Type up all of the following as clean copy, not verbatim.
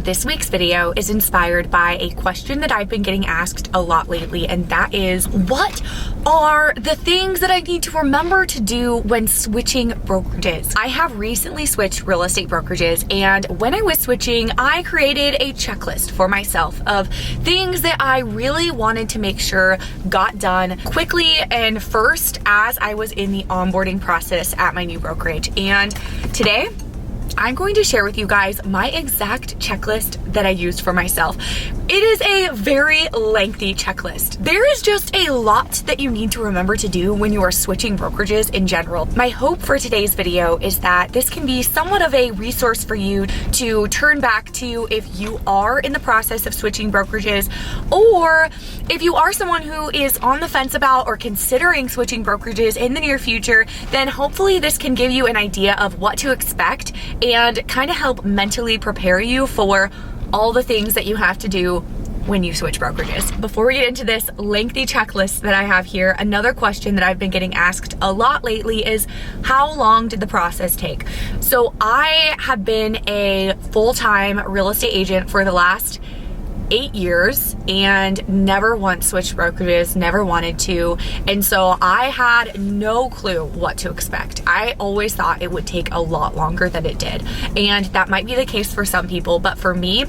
This week's video is inspired by a question that I've been getting asked a lot lately, and that is, what are the things that I need to remember to do when switching brokerages? I have recently switched real estate brokerages, and when I was switching, I created a checklist for myself of things that I really wanted to make sure got done quickly and first as I was in the onboarding process at my new brokerage. And today, I'm going to share with you guys my exact checklist that I used for myself. It is a very lengthy checklist. There is just a lot that you need to remember to do when you are switching brokerages in general. My hope for today's video is that this can be somewhat of a resource for you to turn back to if you are in the process of switching brokerages, or if you are someone who is on the fence about or considering switching brokerages in the near future, then hopefully this can give you an idea of what to expect and kind of help mentally prepare you for all the things that you have to do when you switch brokerages. Before we get into this lengthy checklist that I have here, another question that I've been getting asked a lot lately is, how long did the process take? So I have been a full-time real estate agent for the last 8 years and never once switched brokerages, never wanted to. And so I had no clue what to expect. I always thought it would take a lot longer than it did. And that might be the case for some people, but for me,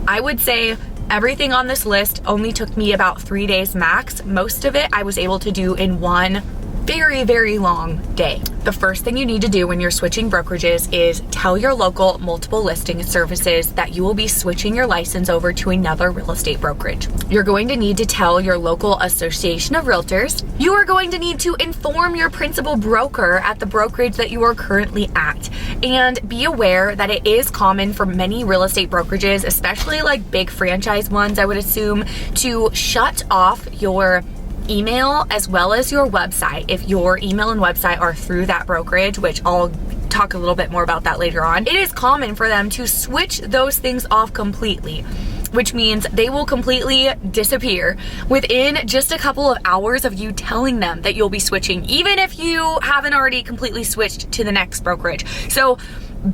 I would say everything on this list only took me about 3 days max. Most of it I was able to do in one very, very long day. The first thing you need to do when you're switching brokerages is tell your local multiple listing services that you will be switching your license over to another real estate brokerage. You're going to need to tell your local association of realtors. You are going to need to inform your principal broker at the brokerage that you are currently at. And be aware that it is common for many real estate brokerages, especially like big franchise ones, I would assume, to shut off your email as well as your website if your email and website are through that brokerage, which I'll talk a little bit more about that later on. It is common for them to switch those things off completely, which means they will completely disappear within just a couple of hours of you telling them that you'll be switching, even if you haven't already completely switched to the next brokerage. So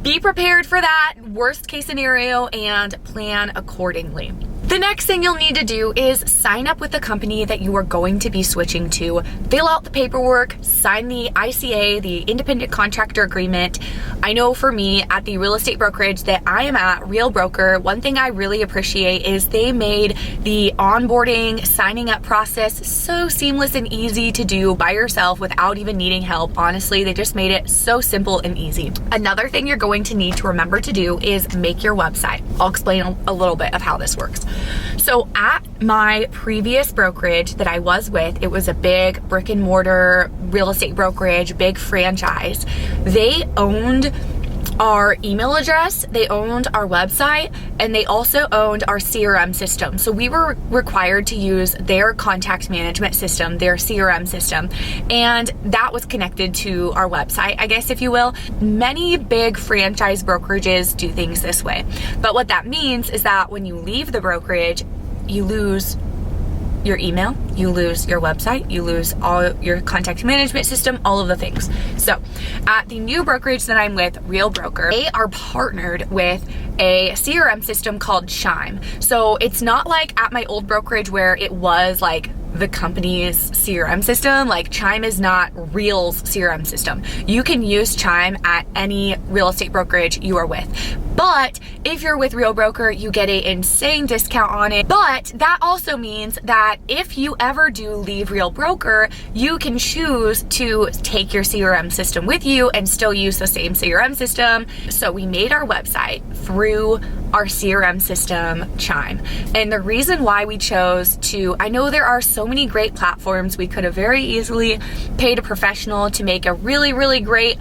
be prepared for that worst case scenario and plan accordingly. The next thing you'll need to do is sign up with the company that you are going to be switching to, fill out the paperwork, sign the ICA, the independent contractor agreement. I know for me at the real estate brokerage that I am at, Real Broker, one thing I really appreciate is they made the onboarding, signing up process so seamless and easy to do by yourself without even needing help. Honestly, they just made it so simple and easy. Another thing you're going to need to remember to do is make your website. I'll explain a little bit of how this works. So at my previous brokerage that I was with, it was a big brick and mortar real estate brokerage, big franchise. They owned our email address, they owned our website, and they also owned our CRM system. So we were required to use their contact management system, their CRM system, and that was connected to our website, I guess, if you will. Many big franchise brokerages do things this way. But what that means is that when you leave the brokerage, you lose your email, you lose your website, you lose all your contact management system, all of the things. So at the new brokerage that I'm with, Real Broker, they are partnered with a CRM system called Chime. So it's not like at my old brokerage where it was like the company's CRM system. Like Chime is not Real's CRM system. You can use Chime at any real estate brokerage you are with. But if you're with Real Broker, you get an insane discount on it. But that also means that if you ever do leave Real Broker, you can choose to take your CRM system with you and still use the same CRM system. So we made our website through our CRM system, Chime. And the reason why we chose to, I know there are so many great platforms. We could have very easily paid a professional to make a really, really great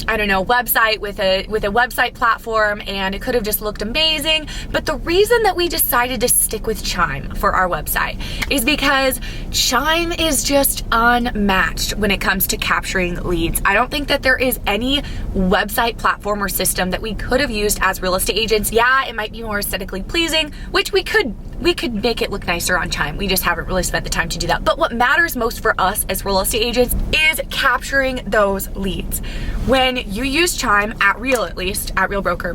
website with a website platform, and it could have just looked amazing. But the reason that we decided to stick with Chime for our website is because Chime is just unmatched when it comes to capturing leads. I don't think that there is any website platform or system that we could have used as real estate agents. Yeah, it might be more aesthetically pleasing, which we could make it look nicer on Chime. We just haven't really spent the time to do that. But what matters most for us as real estate agents is capturing those leads. When you use Chime at Real Broker,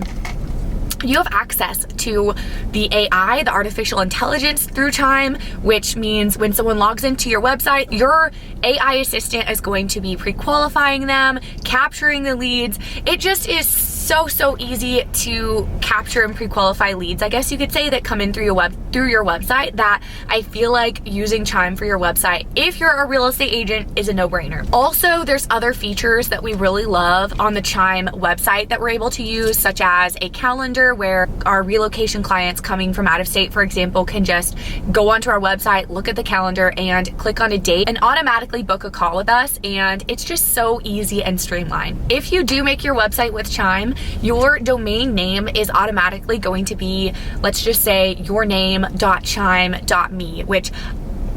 you have access to the AI, the artificial intelligence through Chime, which means when someone logs into your website, your AI assistant is going to be pre-qualifying them, capturing the leads. It just is so easy to capture and pre-qualify leads, I guess you could say, that come in through your website, that I feel like using Chime for your website, if you're a real estate agent, is a no-brainer. Also, there's other features that we really love on the Chime website that we're able to use, such as a calendar where our relocation clients coming from out of state, for example, can just go onto our website, look at the calendar, and click on a date and automatically book a call with us. And it's just so easy and streamlined. If you do make your website with Chime, your domain name is automatically going to be, let's just say, yourname.chime.me,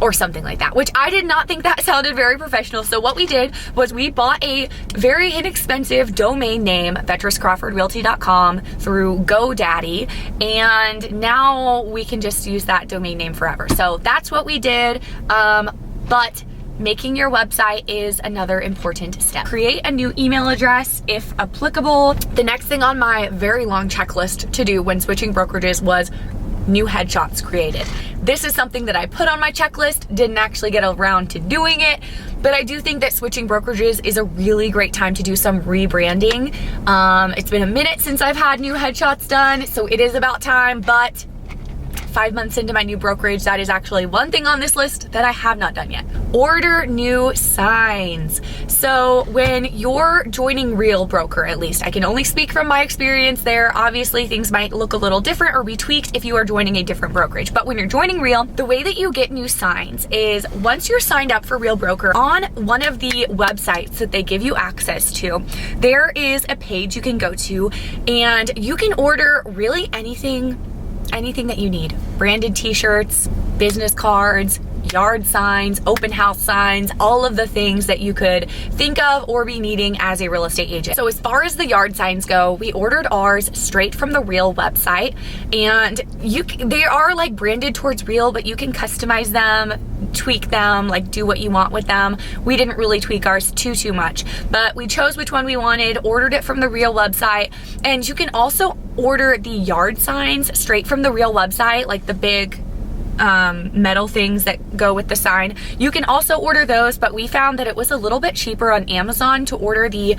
or something like that, which I did not think that sounded very professional. So what we did was we bought a very inexpensive domain name, VetrisCrawfordRealty.com, through GoDaddy, and now we can just use that domain name forever. So that's what we did, but making your website is another important step. Create a new email address if applicable. The next thing on my very long checklist to do when switching brokerages was new headshots created. This is something that I put on my checklist, didn't actually get around to doing it, but I do think that switching brokerages is a really great time to do some rebranding. It's been a minute since I've had new headshots done, so it is about time, but 5 months into my new brokerage, that is actually one thing on this list that I have not done yet. Order new signs. So when you're joining Real Broker, at least, I can only speak from my experience there. Obviously, things might look a little different or be tweaked if you are joining a different brokerage. But when you're joining Real, the way that you get new signs is once you're signed up for Real Broker, on one of the websites that they give you access to, there is a page you can go to and you can order really anything that you need. Branded t-shirts, business cards, yard signs, open house signs, all of the things that you could think of or be needing as a real estate agent. So as far as the yard signs go, we ordered ours straight from the Real website, and they are like branded towards Real, but you can customize them, tweak them, like do what you want with them. We didn't really tweak ours too much, but we chose which one we wanted, ordered it from the Real website, and you can also order the yard signs straight from the Real website, like the big metal things that go with the sign. You can also order those, but we found that it was a little bit cheaper on Amazon to order the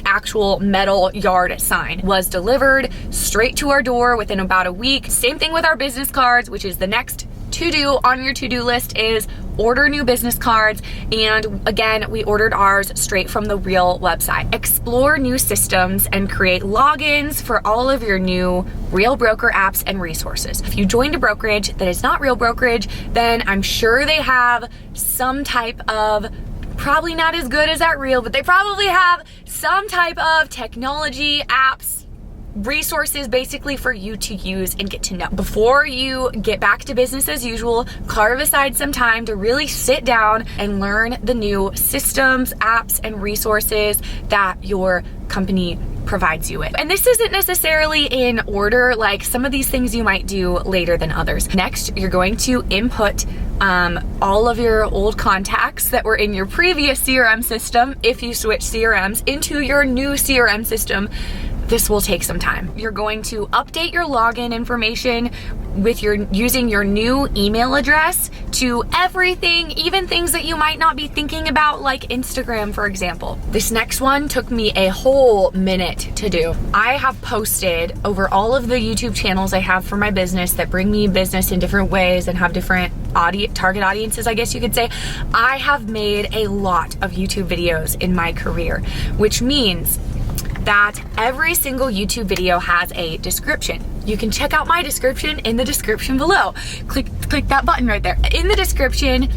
actual metal yard sign. Was delivered straight to our door within about a week. Same thing with our business cards, which is the next to-do on your to-do list, is order new business cards. And again, we ordered ours straight from the Real website. Explore new systems and create logins for all of your new Real Broker apps and resources. If you joined a brokerage that is not Real Brokerage, then I'm sure they have some type of, probably not as good as at Real, but they probably have some type of technology, apps, resources basically for you to use and get to know. Before you get back to business as usual, carve aside some time to really sit down and learn the new systems, apps, and resources that your company provides you with. And this isn't necessarily in order, like some of these things you might do later than others. Next, you're going to input all of your old contacts that were in your previous CRM system, if you switch CRMs, into your new CRM system. This will take some time. You're going to update your login information with using your new email address to everything, even things that you might not be thinking about, like Instagram, for example. This next one took me a whole minute to do. I have posted over all of the YouTube channels I have for my business that bring me business in different ways and have different target audiences, I guess you could say. I have made a lot of YouTube videos in my career, which means that every single YouTube video has a description. You can check out my description in the description below. Click that button right there. In the description,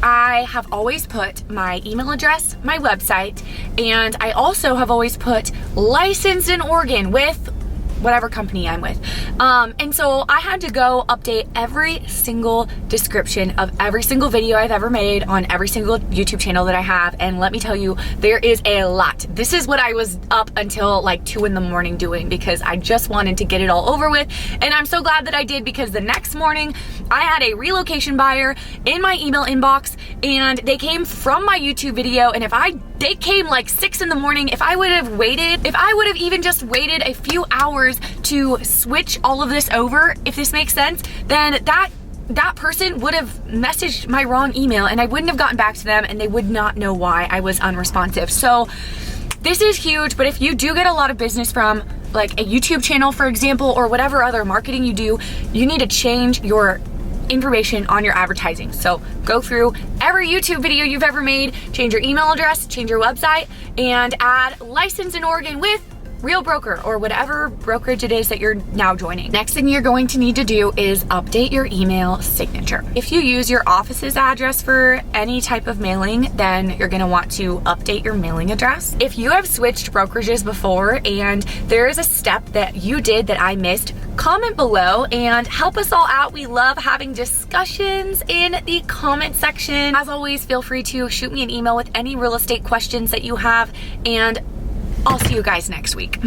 I have always put my email address, my website, and I also have always put licensed in Oregon with whatever company I'm with. And so I had to go update every single description of every single video I've ever made on every single YouTube channel that I have. And let me tell you, there is a lot. This is what I was up until like 2 in the morning doing, because I just wanted to get it all over with. And I'm so glad that I did, because the next morning I had a relocation buyer in my email inbox, and they came from my YouTube video. And if I They came like 6 in the morning. If I would have even just waited a few hours to switch all of this over, if this makes sense, then that person would have messaged my wrong email and I wouldn't have gotten back to them and they would not know why I was unresponsive. So this is huge, but if you do get a lot of business from like a YouTube channel, for example, or whatever other marketing you do, you need to change your information on your advertising. So go through every YouTube video you've ever made, change your email address, change your website, and add license in Oregon with Real Broker or whatever brokerage it is that you're now joining. Next thing you're going to need to do is update your email signature. If you use your office's address for any type of mailing, then you're going to want to update your mailing address. If you have switched brokerages before and there is a step that you did that I missed, comment below and help us all out. We love having discussions in the comment section. As always, feel free to shoot me an email with any real estate questions that you have, and I'll see you guys next week.